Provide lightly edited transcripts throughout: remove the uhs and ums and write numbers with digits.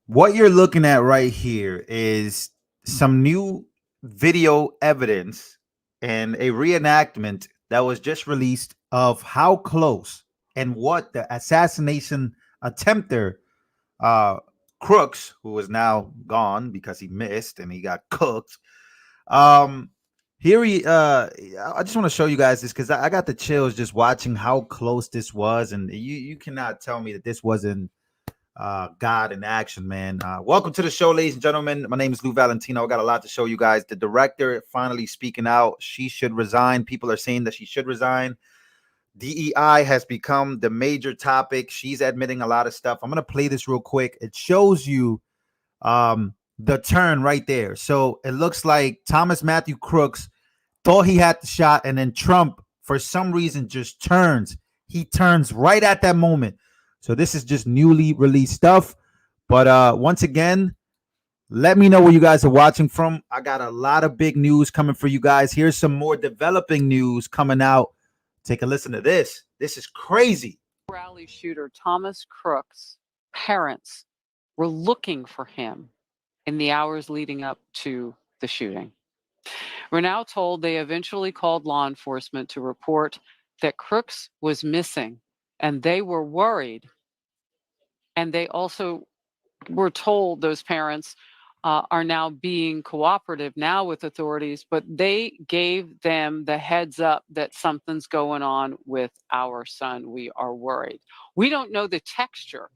What you're looking at right here is some new video evidence and a reenactment that was just released of how close and what the assassination attempter, uh, Crooks, who is now gone because he missed and he got cooked. Um, Here I just want to show you guys this because I got the chills just watching how close this was, and you cannot tell me that this wasn't God in action, man. Welcome to the show, ladies and gentlemen. My name is Lou Valentino. I got a lot to show you guys. The director finally speaking out. She should resign. People are saying that she should resign. DEI has become the major topic. She's admitting a lot of stuff. I'm going to play this real quick. It shows you the turn right there. So it looks like Thomas Matthew Crooks thought he had the shot, and then Trump, for some reason, just turns. He turns right at that moment. So this is just newly released stuff. But once again, let me know where you guys are watching from. I got a lot of big news coming for you guys. Here's some more developing news coming out. Take a listen to this. This is crazy. Rally shooter Thomas Crooks' parents were looking for him in the hours leading up to the shooting. We're now told they eventually called law enforcement to report that Crooks was missing, and they were worried. And they also were told, those parents are now being cooperative now with authorities, but they gave them the heads up that something's going on with our son. We are worried. We don't know the texture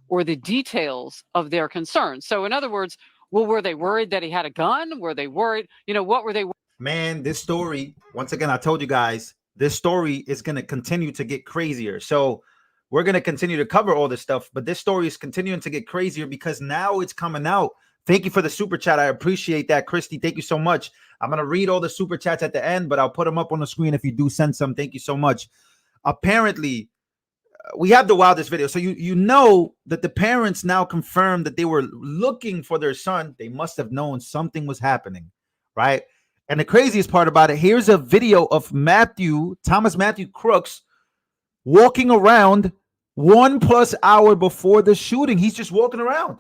or the details of their concerns. So in other words, well, were they worried that he had a gun? Were they worried? What were they? Man, this story, once again, I told you guys, this story is going to continue to get crazier. So we're going to continue to cover all this stuff, but this story is continuing to get crazier because now it's coming out. Thank you for the super chat. I appreciate that, Christy. Thank you so much. I'm going to read all the super chats at the end, but I'll put them up on the screen if you do send some. Thank you so much. Apparently, we have the wildest video. So you know that the parents now confirmed that they were looking for their son. They must have known something was happening, right? And the craziest part about it, here's a video of Thomas Matthew Crooks, walking around 1+ hour before the shooting. He's just walking around.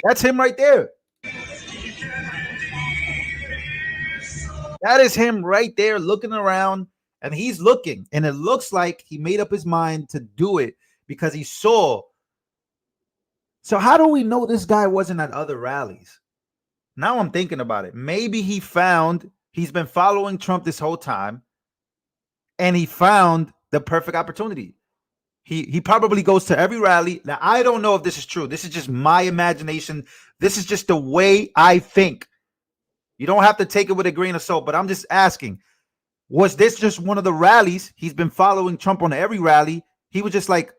That's him right there. That is him right there looking around, and he's looking. And it looks like he made up his mind to do it because he saw. So how do we know this guy wasn't at other rallies? Now I'm thinking about it. Maybe he's been following Trump this whole time, and he found the perfect opportunity. He probably goes to every rally. Now, I don't know if this is true. This is just my imagination. This is just the way I think. You don't have to take it with a grain of salt, but I'm just asking, was this just one of the rallies? He's been following Trump on every rally. He was just like,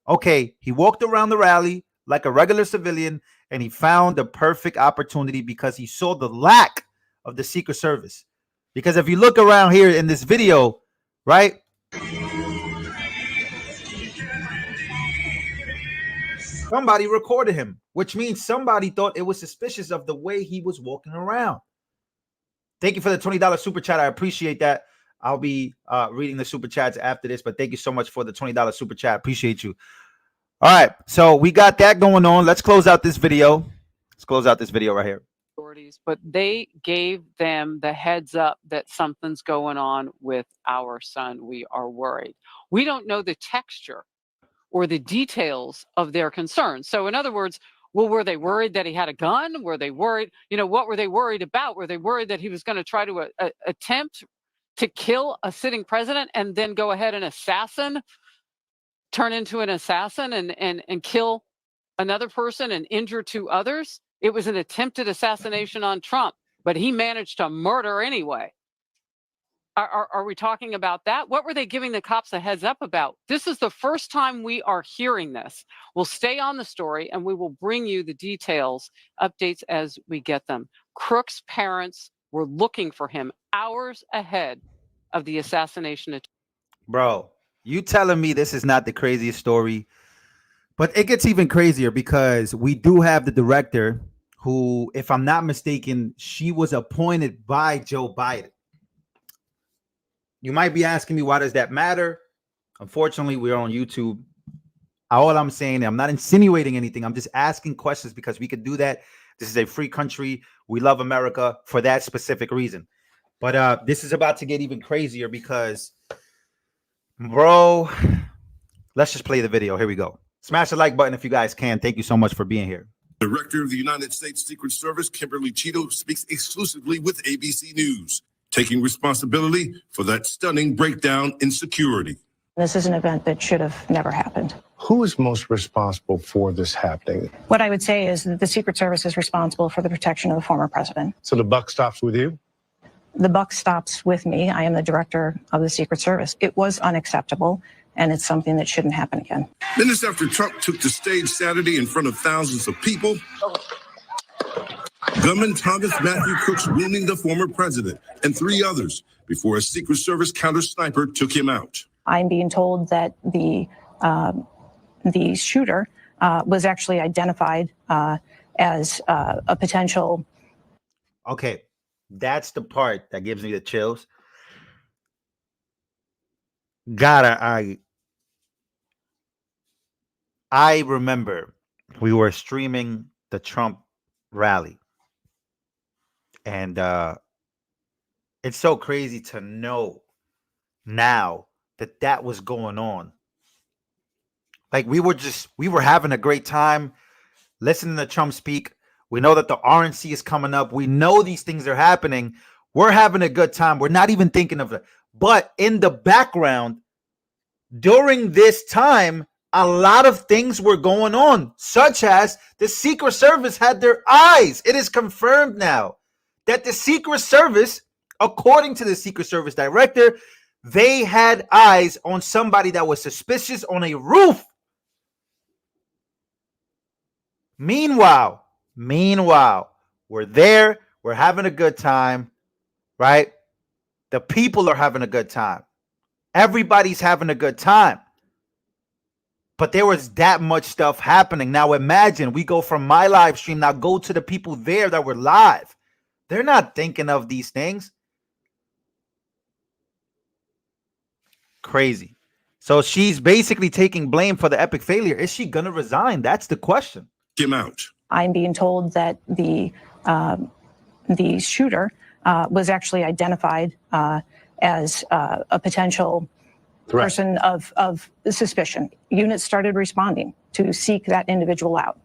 okay, he walked around the rally like a regular civilian, and he found the perfect opportunity because he saw the lack of the Secret Service. Because if you look around here in this video, right? Somebody recorded him, which means somebody thought it was suspicious of the way he was walking around. Thank you for the $20 super chat. I appreciate that. I'll be reading the super chats after this, but thank you so much for the $20 super chat. Appreciate you. All right, so we got that going on. Let's close out this video. Let's close out this video right here. But they gave them the heads up that something's going on with our son. We are worried. We don't know the texture or the details of their concerns. So in other words, well, were they worried that he had a gun? Were they worried? What were they worried about? Were they worried that he was going to try to attempt to kill a sitting president and then go ahead and turn into an assassin and kill another person and injure 2 others? It was an attempted assassination on Trump, but he managed to murder anyway. Are we talking about that? What were they giving the cops a heads up about? This is the first time we are hearing this. We'll stay on the story and we will bring you the details, updates as we get them. Crooks' parents were looking for him hours ahead of the assassination attempt. Bro, you telling me this is not the craziest story? But it gets even crazier because we do have the director who, if I'm not mistaken, she was appointed by Joe Biden. You might be asking me, why does that matter? Unfortunately, we're on YouTube. All I'm saying, I'm not insinuating anything. I'm just asking questions because we could do that. This is a free country. We love America for that specific reason. But this is about to get even crazier because, bro, let's just play the video. Here we go. Smash the like button if you guys can. Thank you so much for being here. Director of the United States Secret Service, Kimberly Cheeto, speaks exclusively with ABC News, taking responsibility for that stunning breakdown in security. This is an event that should have never happened. Who is most responsible for this happening? What I would say is that the Secret Service is responsible for the protection of the former president. So the buck stops with you? The buck stops with me. I am the director of the Secret Service. It was unacceptable, and it's something that shouldn't happen again. Minutes after Trump took the stage Saturday in front of thousands of people, gunman Thomas Matthew Crooks wounding the former president and 3 others before a Secret Service counter sniper took him out. I'm being told that the shooter was actually identified as a potential. Okay, that's the part that gives me the chills. God, I remember we were streaming the Trump rally, and it's so crazy to know now that was going on. Like we were having a great time listening to Trump speak. We know that the RNC is coming up. We know these things are happening. We're having a good time. We're not even thinking of it. But in the background, during this time, a lot of things were going on, such as the Secret Service had their eyes. It is confirmed now that the Secret Service, according to the Secret Service director, they had eyes on somebody that was suspicious on a roof. Meanwhile, we're there. We're having a good time, right? The people are having a good time. Everybody's having a good time. But there was that much stuff happening. Now imagine we go from my live stream, now go to the people there that were live. They're not thinking of these things. Crazy. So she's basically taking blame for the epic failure. Is she going to resign? That's the question. Him out. I'm being told that the shooter was actually identified as a potential Threat. Person of suspicion. Units started responding to seek that individual out.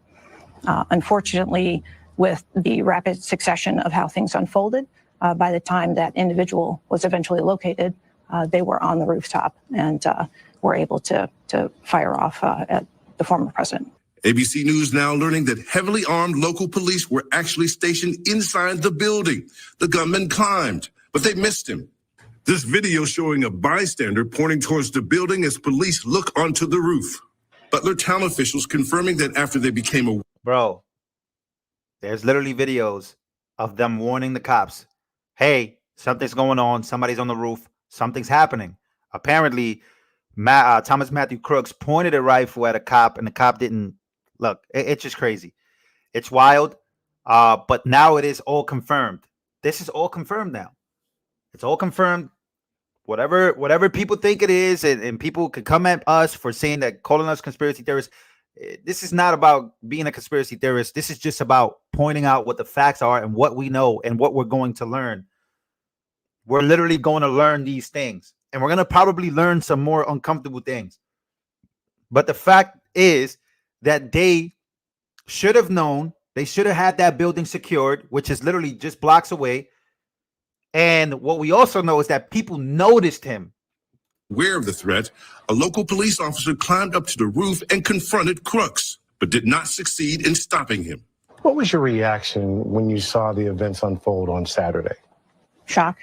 Unfortunately, with the rapid succession of how things unfolded, by the time that individual was eventually located, they were on the rooftop and were able to fire off at the former president. ABC News now learning that heavily armed local police were actually stationed inside the building. The gunman climbed, but they missed him. This video showing a bystander pointing towards the building as police look onto the roof. Butler town officials confirming that after they became aware. Bro, there's literally videos of them warning the cops, hey, something's going on. Somebody's on the roof. Something's happening. Apparently, Thomas Matthew Crooks pointed a rifle at a cop, and the cop didn't. Look, it's just crazy. It's wild. But now it is all confirmed. This is all confirmed now. It's all confirmed. Whatever people think it is, and people could come at us for saying that, calling us conspiracy theorists. This is not about being a conspiracy theorist. This is just about pointing out what the facts are and what we know and what we're going to learn. We're literally going to learn these things, and we're going to probably learn some more uncomfortable things. But the fact is that they should have known. They should have had that building secured, which is literally just blocks away. And what we also know is that people noticed him. Aware of the threat, a local police officer climbed up to the roof and confronted Crooks, but did not succeed in stopping him. What was your reaction when you saw the events unfold on Saturday? Shock,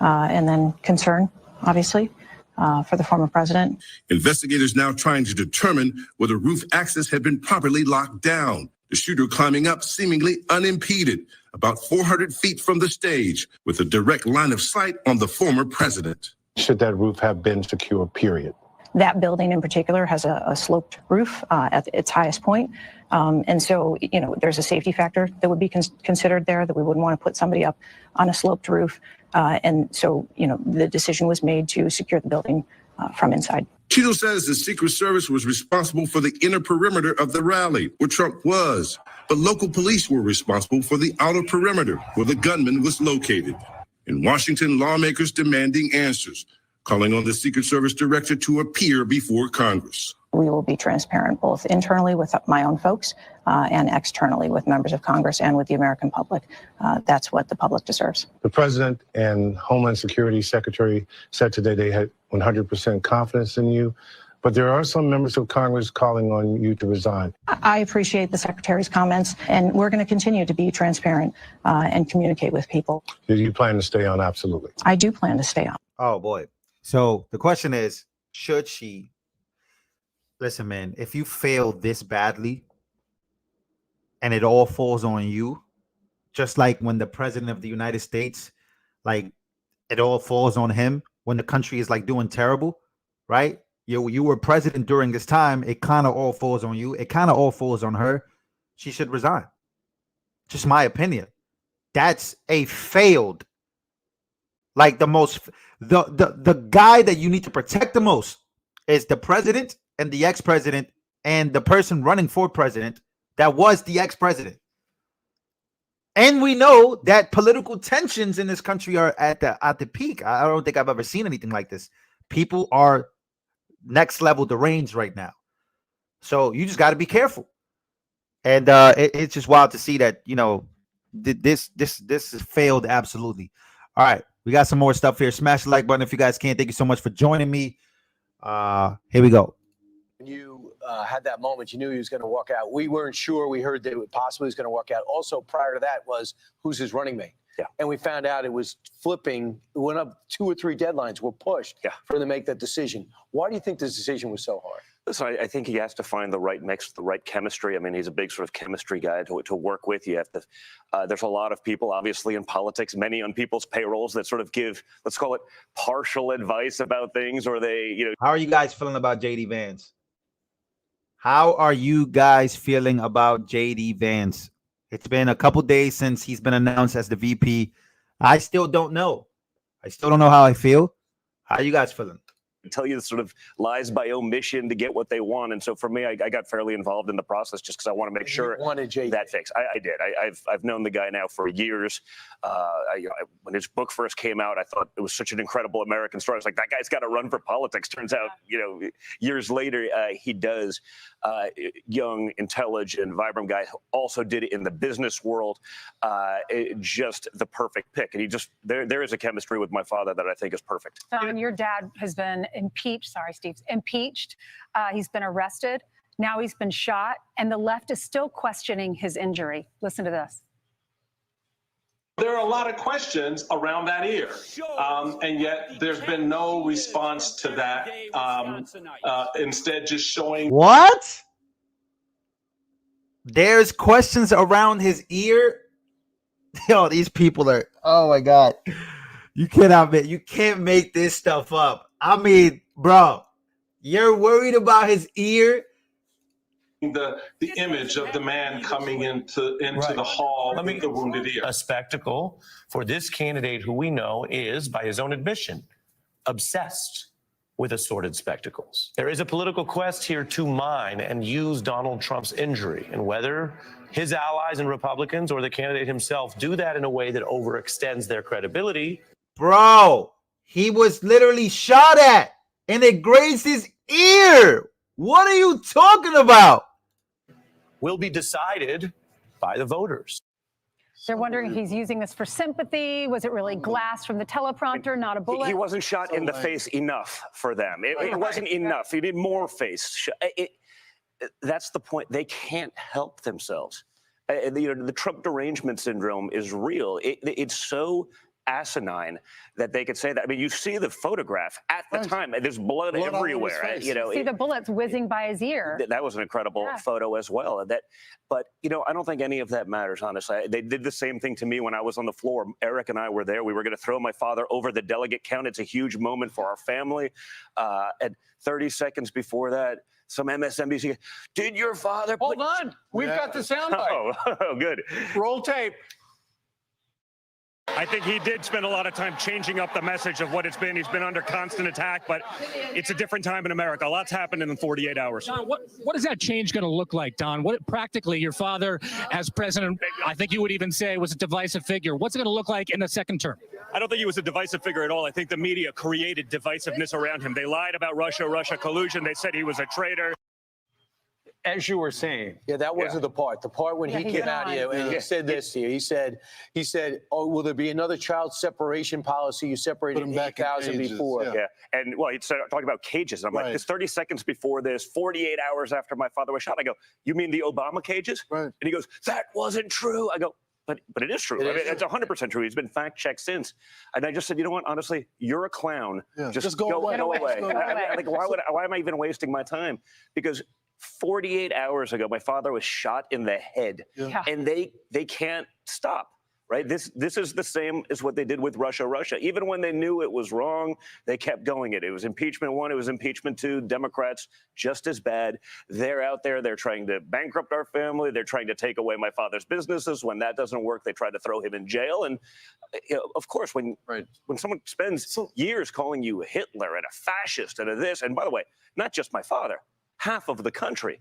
and then concern, obviously, for the former president. Investigators now trying to determine whether roof access had been properly locked down. The shooter climbing up seemingly unimpeded, about 400 feet from the stage, with a direct line of sight on the former president. Should that roof have been secure, period? That building in particular has a sloped roof at its highest point. And so, there's a safety factor that would be considered there, that we wouldn't want to put somebody up on a sloped roof. And so, the decision was made to secure the building from inside. Cheeto says the Secret Service was responsible for the inner perimeter of the rally, where Trump was. But local police were responsible for the outer perimeter, where the gunman was located. In Washington, lawmakers demanding answers, calling on the Secret Service director to appear before Congress. We will be transparent both internally with my own folks and externally with members of Congress and with the American public. That's what the public deserves. The president and Homeland Security Secretary said today they had 100% confidence in you, but there are some members of Congress calling on you to resign. I appreciate the Secretary's comments, and we're going to continue to be transparent and communicate with people. Do you plan to stay on? Absolutely. I do plan to stay on. Oh boy. So the question is, should she? Listen, man, if you fail this badly and it all falls on you, just like when the president of the United States, like it all falls on him when the country is like doing terrible, right? You were president during this time. It kind of all falls on you. It kind of all falls on her. She should resign. Just my opinion. That's a failed, like the guy that you need to protect the most is the president and the ex-president and the person running for president that was the ex-president. And we know that political tensions in this country are at the peak. I don't think I've ever seen anything like this. People are next level deranged right now. So you just got to be careful. And it's just wild to see that, you know, this has failed absolutely. All right, we got some more stuff here. Smash the like button if you guys can. Thank you so much for joining me. Here we go. You had that moment, you knew he was going to walk out. We weren't sure. We heard that it possibly was going to walk out. Also, prior to that was who's his running mate. Yeah. And we found out it was flipping. It went up 2 or 3 deadlines were pushed for them to make that decision. Why do you think this decision was so hard? Listen, I think he has to find the right mix, the right chemistry. I mean, he's a big sort of chemistry guy to work with. You have to. There's a lot of people, obviously, in politics, many on people's payrolls that sort of give, let's call it, partial advice about things, or they, you know. How are you guys feeling about JD Vance? How are you guys feeling about JD Vance? It's been a couple days since he's been announced as the VP. I still don't know. I still don't know how I feel. How are you guys feeling? Tell you the sort of lies by omission to get what they want. And so for me, I got fairly involved in the process just because I want to make sure that fix. I did. I've known the guy now for years. When his book first came out, I thought it was such an incredible American story. I was like, that guy's got to run for politics. Turns out, you know, years later, he does. Young, intelligent, vibrant guy. Also did it in the business world. Just the perfect pick. And he just, there is a chemistry with my father that I think is perfect. Don, your dad has been impeached. Sorry, Steve. Impeached. He's been arrested. Now he's been shot. And the left is still questioning his injury. Listen to this. There are a lot of questions around that ear, and yet there's been no response to that. Instead, just showing what? There's questions around his ear. Yo, these people are. Oh my God, you can't make this stuff up. I mean, bro, you're worried about his ear. The image of the man coming into the hall with the wounded ear. A spectacle for this candidate who we know is, by his own admission, obsessed with assorted spectacles. There is a political quest here to mine and use Donald Trump's injury, and whether his allies and Republicans or the candidate himself do that in a way that overextends their credibility. Bro, he was literally shot at and it grazed his ear. What are you talking about? Will be decided by the voters. They're wondering if he's using this for sympathy. Was it really glass from the teleprompter, not a bullet? He wasn't shot in the face enough for them. It wasn't enough. He did more face. That's the point. They can't help themselves. The Trump derangement syndrome is real. It's so asinine that they could say that. I mean, you see the photograph at the time. There's blood everywhere. You know, see the bullets whizzing by his ear. That was an incredible photo as well. But you know, I don't think any of that matters, honestly. They did the same thing to me when I was on the floor. Eric and I were there. We were going to throw my father over the delegate count. It's a huge moment for our family. And 30 seconds before that, some MSNBC, did your father? Hold on, we've got the soundbite. Oh, good. Roll tape. I think he did spend a lot of time changing up the message of what it's been. He's been under constant attack, but it's a different time in America. A lot's happened in 48 hours. Don, what is that change going to look like, Don? What practically, your father as president, I think you would even say was a divisive figure. What's it going to look like in the second term? I don't think he was a divisive figure at all. I think the media created divisiveness around him. They lied about Russia collusion. They said he was a traitor. As you were saying. Yeah, that wasn't the part. The part when he came out here and he said this to you. He said, oh, will there be another child separation policy? You separated 8,000 before. Yeah. And well, he started talking about cages. I'm like, this 30 seconds before this, 48 hours after my father was shot. I go, you mean the Obama cages? Right. And he goes, that wasn't true. I go, but it is true. I mean, it's 100% true. He's been fact checked since. And I just said, you know what? Honestly, you're a clown. Yeah, just go away. Go away. Like, why am I even wasting my time? Because 48 hours ago, my father was shot in the head, and they can't stop. Right? This is the same as what they did with Russia. Even when they knew it was wrong, they kept going it. It was impeachment 1, it was impeachment 2. Democrats just as bad. They're out there. They're trying to bankrupt our family. They're trying to take away my father's businesses. When that doesn't work, they try to throw him in jail. And you know, of course, when someone spends years calling you Hitler and a fascist and a this, and by the way, not just my father, half of the country.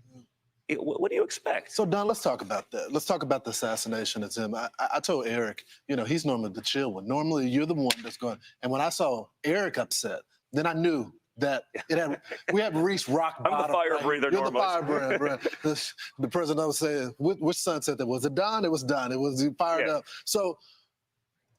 What do you expect? So, Don, let's talk about that. Let's talk about the assassination of Tim. I told Eric, you know, he's normally the chill one. Normally, you're the one that's going. And when I saw Eric upset, then I knew that we had reached rock bottom. I'm the fire breather You're normally. the fire breather. The president was saying, which son said that? Was it Don? It was Don. It was fired up. So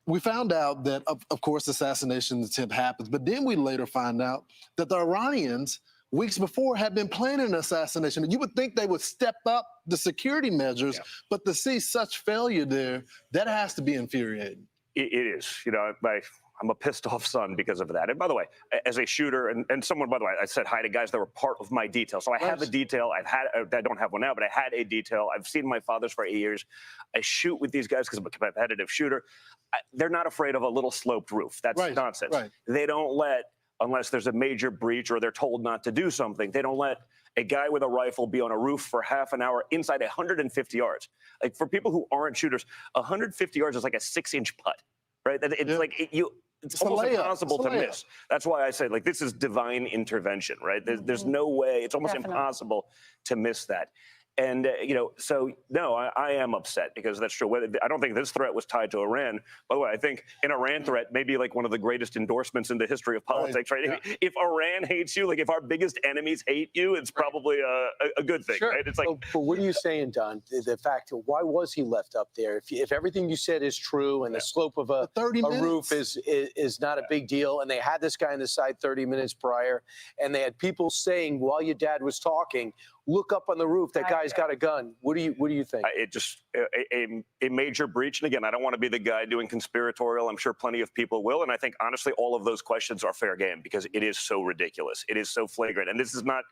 we found out that, of course, the assassination attempt happens. But then we later find out that the Iranians, weeks before, had been planning an assassination. You would think they would step up the security measures, but to see such failure there, that has to be infuriating. It is. You know, I'm a pissed off son because of that. And by the way, as a shooter and someone, by the way, I said hi to guys that were part of my detail. So I have a detail. I don't have one now, but I had a detail. I've seen my fathers for 8 years. I shoot with these guys because I'm a competitive shooter. They're not afraid of a little sloped roof. That's nonsense. They don't let, unless there's a major breach or they're told not to do something, they don't let a guy with a rifle be on a roof for half an hour inside 150 yards. Like, for people who aren't shooters, 150 yards is like a 6-inch putt, right? It's like it's almost impossible to miss. That's why I say, like, this is divine intervention, right? There's no way. It's almost impossible to miss that. And, you know, so, no, I am upset because that's true. I don't think this threat was tied to Iran. By the way, I think an Iran threat may be like one of the greatest endorsements in the history of politics, right? Yeah. If Iran hates you, like if our biggest enemies hate you, it's probably a good thing, right? It's like, but what are you saying, Don? The fact, why was he left up there? If everything you said is true and the slope of a roof is not a big deal, and they had this guy on the side 30 minutes prior, and they had people saying while your dad was talking, look up on the roof, that guy's got a gun. What do you think? It just a major breach. And again, I don't want to be the guy doing conspiratorial. I'm sure plenty of people will. And I think, honestly, all of those questions are fair game because it is so ridiculous. It is so flagrant. And this is not,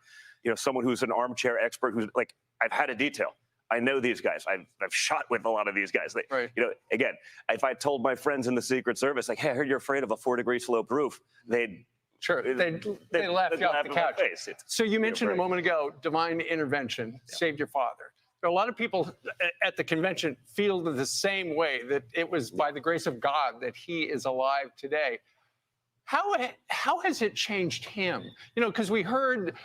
you know, someone who's an armchair expert who's like, I've had a detail. I know these guys. I've shot with a lot of these guys. You know, again, if I told my friends in the Secret Service, like, hey, I heard you're afraid of a 4-degree sloped roof, they'd they laugh you off the couch. So you mentioned a moment ago, divine intervention saved your father. There are a lot of people at the convention feel the same way, that it was by the grace of God that he is alive today. How has it changed him? You know, because we heard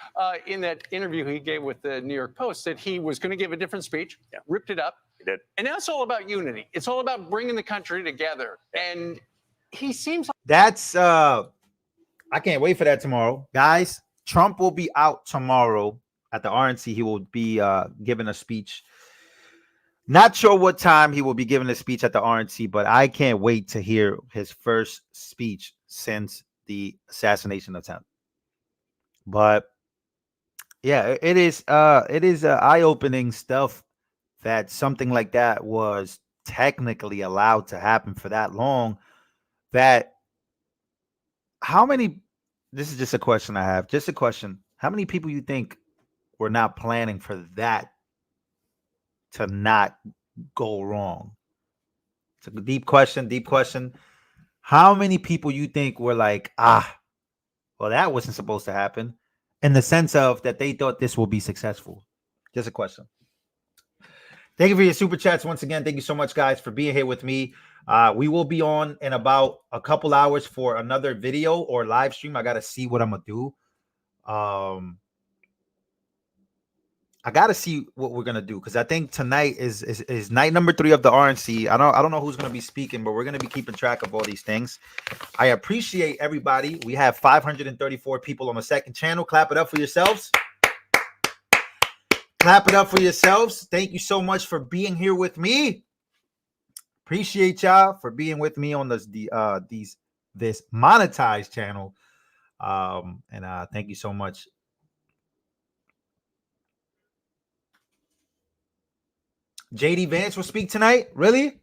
in that interview he gave with the New York Post that he was going to give a different speech, ripped it up. He did. And now it's all about unity. It's all about bringing the country together. And he seems like... That's... I can't wait for that tomorrow. Guys, Trump will be out tomorrow at the RNC. He will be giving a speech. Not sure what time he will be giving a speech at the RNC, but I can't wait to hear his first speech since the assassination attempt. But yeah, it is eye-opening stuff that something like that was technically allowed to happen for that long. That how many, this is just a question I have, just a question. How many people you think were not planning for that to not go wrong? It's a deep question. How many people you think were like, well, that wasn't supposed to happen, in the sense of that they thought this will be successful? Just a question. Thank you for your super chats once again. Thank you so much, guys, for being here with me. We will be on in about a couple hours for another video or live stream. I got to see what I'm going to do. I got to see what we're going to do because I think tonight is night number 3 of the RNC. I don't know who's going to be speaking, but we're going to be keeping track of all these things. I appreciate everybody. We have 534 people on the second channel. Clap it up for yourselves. Clap it up for yourselves. Thank you so much for being here with me. Appreciate y'all for being with me on this monetized channel. Thank you so much. JD Vance will speak tonight. Really?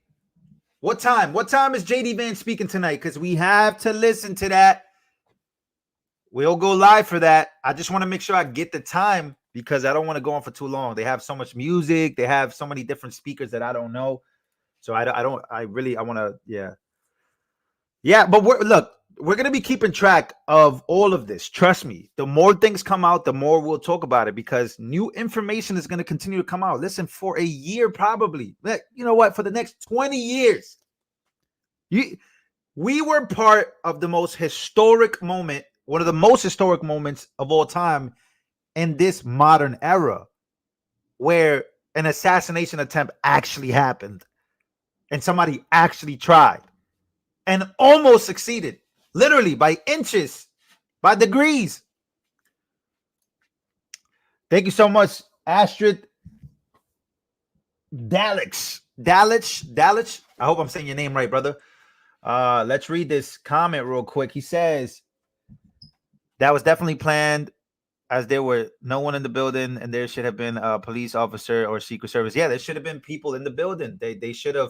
What time? What time is JD Vance speaking tonight? Because we have to listen to that. We'll go live for that. I just want to make sure I get the time because I don't want to go on for too long. They have so much music. They have so many different speakers that I don't know. So I want to, yeah. Yeah, but we're going to be keeping track of all of this. Trust me. The more things come out, the more we'll talk about it because new information is going to continue to come out. Listen, for a year probably. You know what? For the next 20 years. We were part of the most historic moment, one of the most historic moments of all time in this modern era where an assassination attempt actually happened and somebody actually tried and almost succeeded, literally by inches, by degrees. Thank you so much, Astrid Dallich. I hope I'm saying your name right, brother. Let's read this comment real quick. He says, that was definitely planned as there were no one in the building and there should have been a police officer or Secret Service. Yeah, there should have been people in the building. They should have,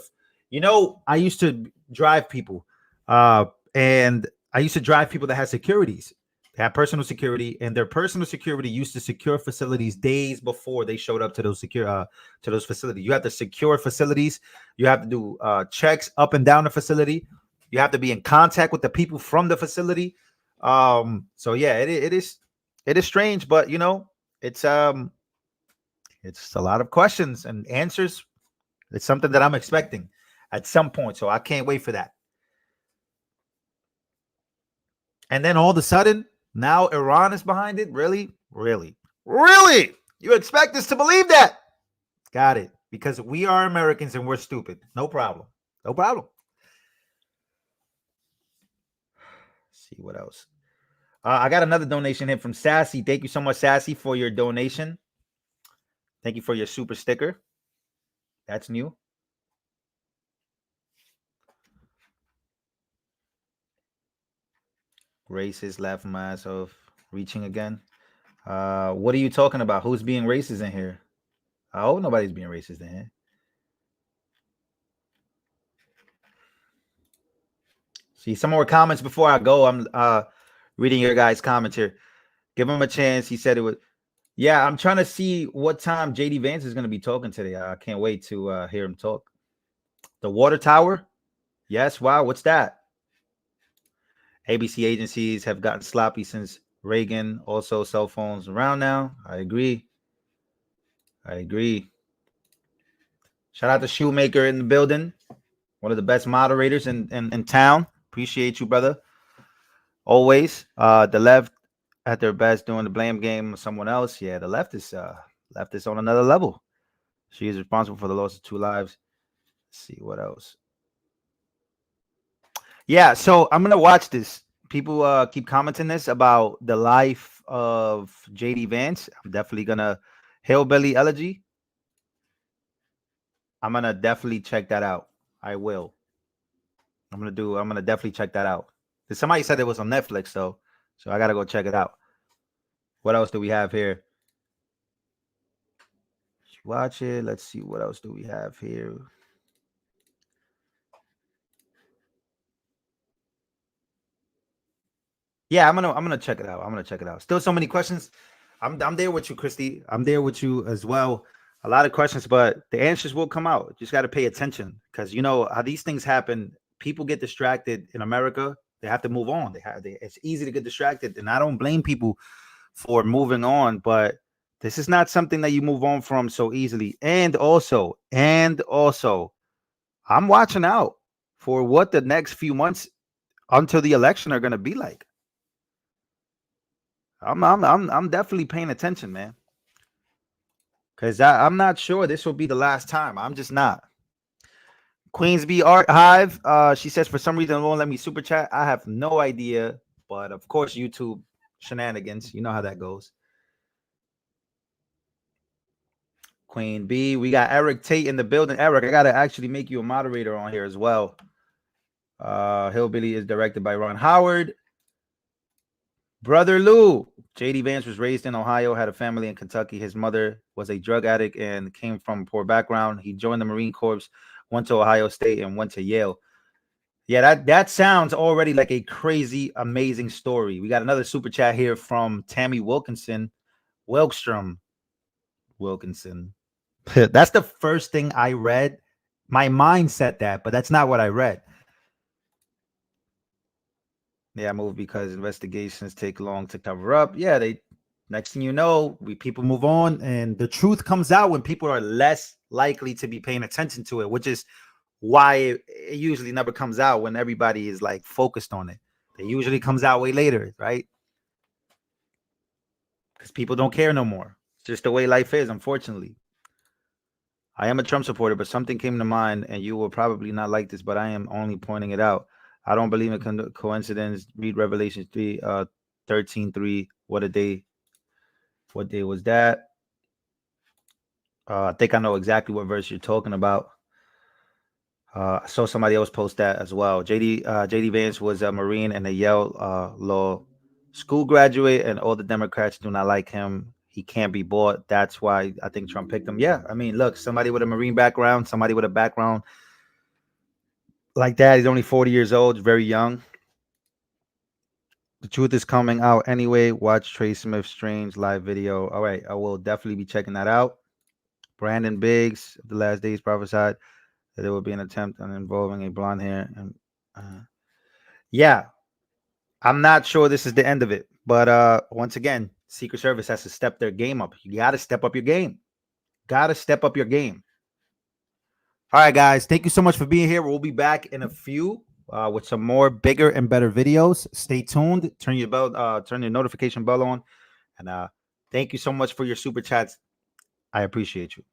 I used to drive people and I used to drive people that had securities. They had personal security and their personal security used to secure facilities days before they showed up to those facilities. You have to secure facilities. You have to do checks up and down the facility. You have to be in contact with the people from the facility. So yeah, it is strange, but it's a lot of questions and answers. It's something that I'm expecting at some point. So I can't wait for that. And then all of a sudden, now Iran is behind it. Really? You expect us to believe that? Got it. Because we are Americans and we're stupid. No problem. Let's see what else. I got another donation here from Sassy. Thank you so much, Sassy, for your donation. Thank you for your super sticker. That's new. Racist, laughing my ass off, reaching again. What are you talking about? Who's being racist in here? I hope nobody's being racist in here. See some more comments before I go. I'm reading your guys' comments here. Give him a chance. He said it was. Yeah, I'm trying to see what time JD Vance is going to be talking today. I can't wait to hear him talk. The water tower? Yes. Wow. What's that? ABC agencies have gotten sloppy since Reagan. Also, cell phones around now. I agree. Shout out to Shoemaker in the building. One of the best moderators in town. Appreciate you, brother. Always. The left at their best doing the blame game of someone else. Yeah, the left is on another level. She is responsible for the loss of 2 lives. Let's see what else. Yeah, so I'm gonna watch this. People keep commenting this about the life of JD Vance. I'm definitely gonna Hillbilly Elegy. I'm gonna definitely check that out. I will. I'm gonna definitely check that out. Somebody said it was on Netflix, though, so I gotta go check it out. What else do we have here? Watch it. Let's see what else do we have here. Yeah, I'm gonna check it out. Still so many questions. I'm there with you, Christy. I'm there with you as well. A lot of questions, but the answers will come out. Just got to pay attention because you know how these things happen. People get distracted in America. They have to move on. It's easy to get distracted, and I don't blame people for moving on, but This is not something that you move on from so easily. And also, I'm watching out for what the next few months until the election are going to be like. I'm definitely paying attention, man. Because I'm not sure this will be the last time. I'm just not. Queensby Art Hive, she says, for some reason it won't let me super chat. I have no idea. But of course, YouTube shenanigans. You know how that goes. Queen B, we got Eric Tate in the building. Eric, I got to actually make you a moderator on here as well. Hillbilly is directed by Ron Howard. Brother Lou, JD Vance was raised in Ohio, had a family in Kentucky. His mother was a drug addict and came from a poor background. He joined the Marine Corps, went to Ohio State, and went to Yale. Yeah, that sounds already like a crazy, amazing story. We got another super chat here from Tammy Wilkinson. Wilkstrom. Wilkinson. That's the first thing I read. My mind said that, but that's not what I read. Yeah, I moved because investigations take long to cover up. Yeah, next thing you know, people move on, and the truth comes out when people are less likely to be paying attention to it, which is why it usually never comes out when everybody is like focused on it. It usually comes out way later, right? Because people don't care no more. It's just the way life is, unfortunately. I am a Trump supporter, but something came to mind, and you will probably not like this, but I am only pointing it out. I don't believe in coincidence. Read Revelation 3, 13:3. What day was that? I think I know exactly what verse you're talking about. I saw somebody else post that as well. JD Vance was a Marine and a Yale law school graduate, and all the Democrats do not like him. He can't be bought. That's why I think Trump picked him. Yeah, I mean, look, somebody with a Marine background, somebody with a background like that. He's only 40 years old, very young. The truth is coming out anyway. Watch Trey Smith's Strange live video. All right, I will definitely be checking that out. Brandon Biggs, The Last Days prophesied that there will be an attempt on involving a blonde hair. And yeah, I'm not sure this is the end of it. But once again, Secret Service has to step their game up. You got to step up your game. Got to step up your game. All right, guys. Thank you so much for being here. We'll be back in a few with some more bigger and better videos. Stay tuned. Turn your notification bell on. And thank you so much for your super chats. I appreciate you.